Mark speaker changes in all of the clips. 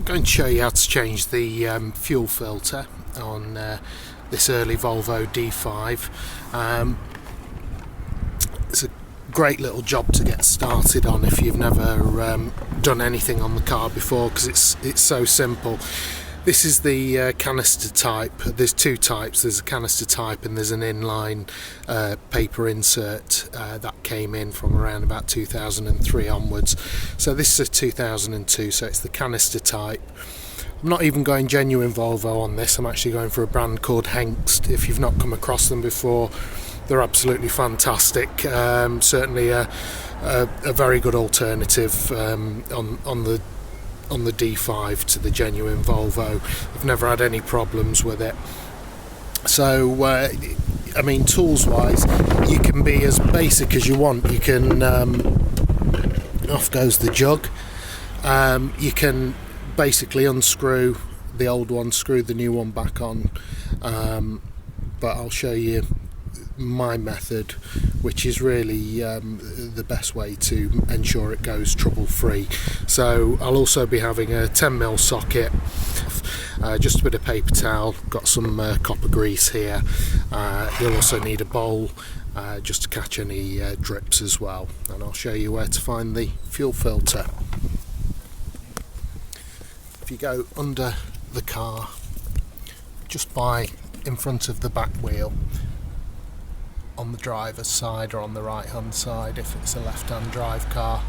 Speaker 1: going to show you how to change the fuel filter on this early Volvo D5. It's a great little job to get started on if you've never done anything on the car before, because it's so simple. This is the canister type. There's two types. There's a canister type and there's an inline paper insert that came in from around about 2003 onwards. So this is a 2002, so it's the canister type. I'm not even going genuine Volvo on this. I'm actually going for a brand called Hengst. If you've not come across them before, they're absolutely fantastic. Certainly a very good alternative on the D5 to the genuine Volvo. I've never had any problems with it. So I mean, tools wise, you can be as basic as you want. You can off goes the jug. You can basically unscrew the old one, screw the new one back on, but I'll show you my method, which is really the best way to ensure it goes trouble free. So I'll also be having a 10mm socket, just a bit of paper towel, got some copper grease here. You'll also need a bowl just to catch any drips as well, and I'll show you where to find the fuel filter. If you go under the car, just by in front of the back wheel, on the driver's side or on the right hand side if it's a left hand drive car,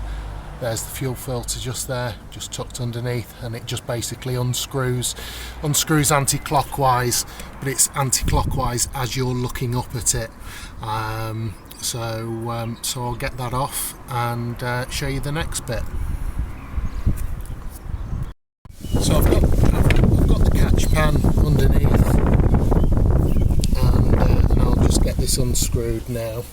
Speaker 1: there's the fuel filter just there, just tucked underneath, and it just basically unscrews anti-clockwise, but it's anti-clockwise as you're looking up at it. So I'll get that off and show you the next bit. So I've got the catch pan underneath, and I'll just get this unscrewed now.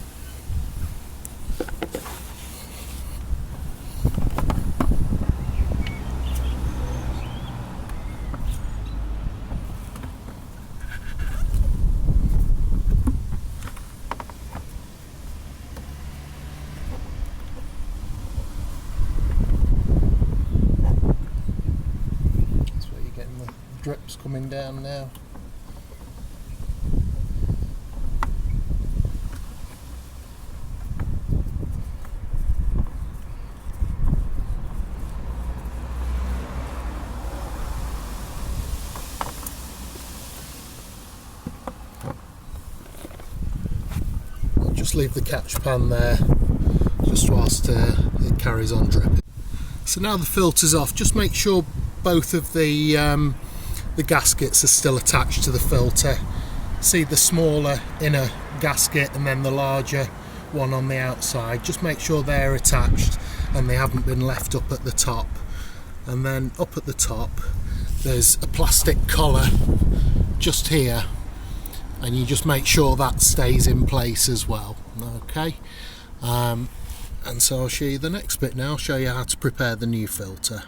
Speaker 1: Drips coming down now. I'll just leave the catch pan there just whilst it carries on dripping. So now the filter's off, just make sure both of the gaskets are still attached to the filter. See the smaller inner gasket and then the larger one on the outside. Just make sure they're attached and they haven't been left up at the top. And then up at the top there's a plastic collar just here, and you just make sure that stays in place as well. Okay, and so I'll show you the next bit now. I'll show you how to prepare the new filter.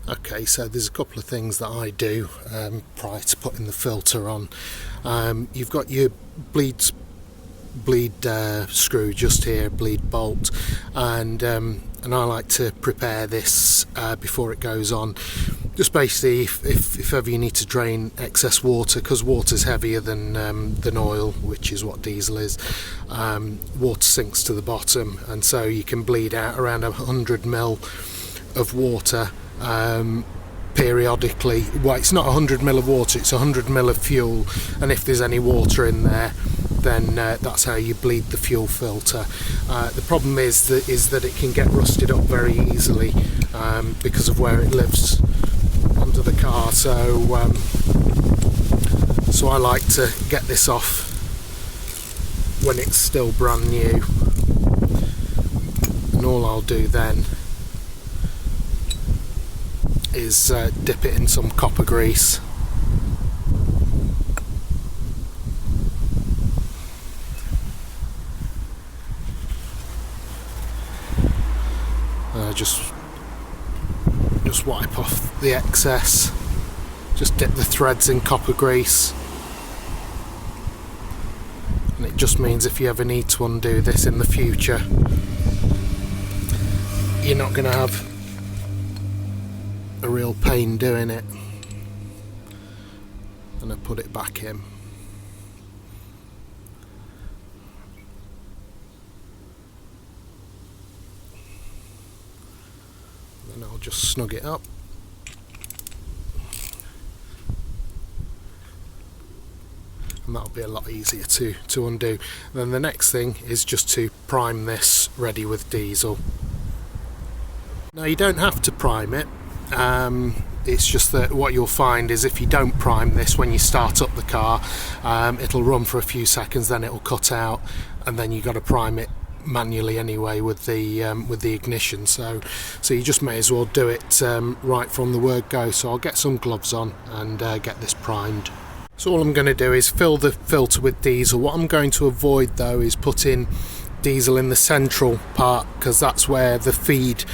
Speaker 1: Okay, so there's a couple of things that I do prior to putting the filter on. You've got your bleed screw just here, bleed bolt, and I like to prepare this before it goes on. Just basically, if ever you need to drain excess water, because water's heavier than oil, which is what diesel is, water sinks to the bottom, and so you can bleed out around 100ml of water periodically. Well, it's not 100ml of water, it's 100ml of fuel, and if there's any water in there, then that's how you bleed the fuel filter. The problem is that it can get rusted up very easily because of where it lives under the car. So I like to get this off when it's still brand new, and all I'll do then is dip it in some copper grease. Just wipe off the excess, just dip the threads in copper grease, and it just means if you ever need to undo this in the future, you're not going to have a real pain doing it. And I put it back in. And I'll just snug it up. And that'll be a lot easier to undo. Then the next thing is just to prime this ready with diesel. Now you don't have to prime it. It's just that what you'll find is if you don't prime this when you start up the car, it'll run for a few seconds, then it'll cut out, and then you've got to prime it manually anyway with the ignition. So you just may as well do it right from the word go. So I'll get some gloves on and get this primed. So all I'm going to do is fill the filter with diesel. What I'm going to avoid though is putting diesel in the central part, because that's where the feed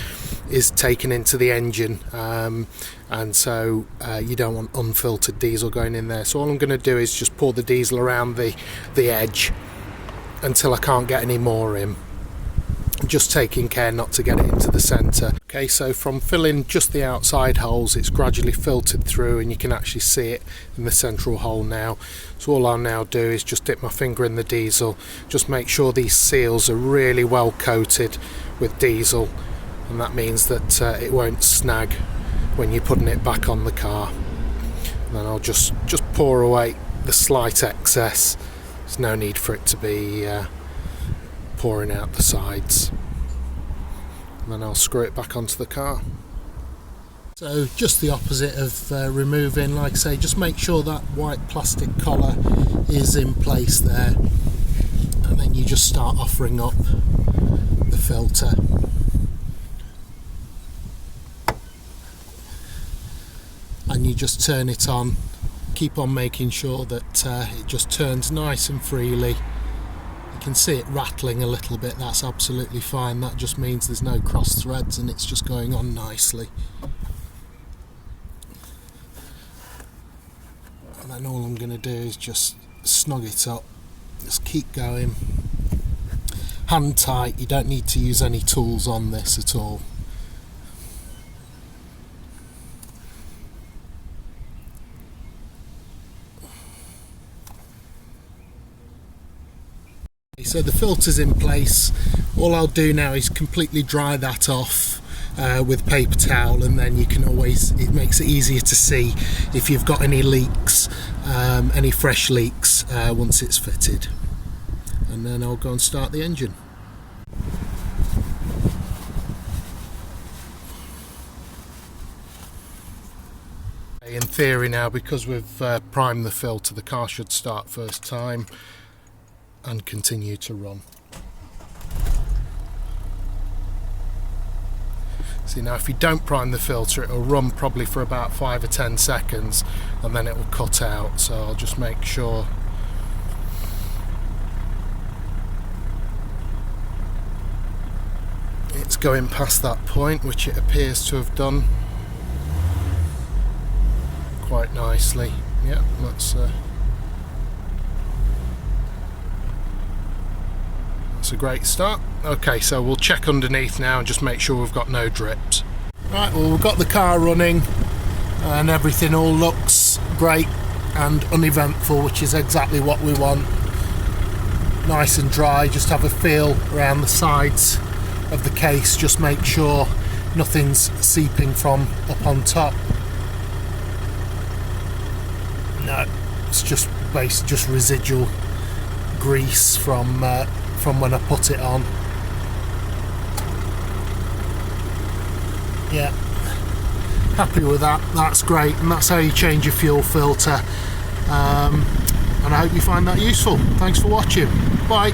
Speaker 1: is taken into the engine, and so you don't want unfiltered diesel going in there. So all I'm going to do is just pour the diesel around the edge until I can't get any more in, just taking care not to get it into the centre. Okay, so from filling just the outside holes, it's gradually filtered through and you can actually see it in the central hole now. So all I'll now do is just dip my finger in the diesel, just make sure these seals are really well coated with diesel, and that means that it won't snag when you're putting it back on the car. And then I'll just pour away the slight excess. There's no need for it to be pouring out the sides. And then I'll screw it back onto the car. So just the opposite of removing, like I say, just make sure that white plastic collar is in place there, and then you just start offering up the filter. And you just turn it on, keep on making sure that it just turns nice and freely. You can see it rattling a little bit, that's absolutely fine. That just means there's no cross threads and it's just going on nicely. And then all I'm going to do is just snug it up, just keep going. Hand tight, you don't need to use any tools on this at all. So the filter's in place. All I'll do now is completely dry that off with paper towel, and then you can always, it makes it easier to see if you've got any leaks, any fresh leaks once it's fitted. And then I'll go and start the engine. In theory now, because we've primed the filter, the car should start first time and continue to run. See, now if you don't prime the filter, it'll run probably for about 5 or 10 seconds and then it will cut out. So I'll just make sure it's going past that point, which it appears to have done quite nicely. Yeah, that's a great start. Okay, so we'll check underneath now and just make sure we've got no drips. Right, well, we've got the car running and everything all looks great and uneventful, which is exactly what we want. Nice and dry, just have a feel around the sides of the case, just make sure nothing's seeping from up on top. No, it's just basically just residual grease from when I put it on. Yeah, happy with that. That's great, and that's how you change your fuel filter. And I hope you find that useful. Thanks for watching. Bye.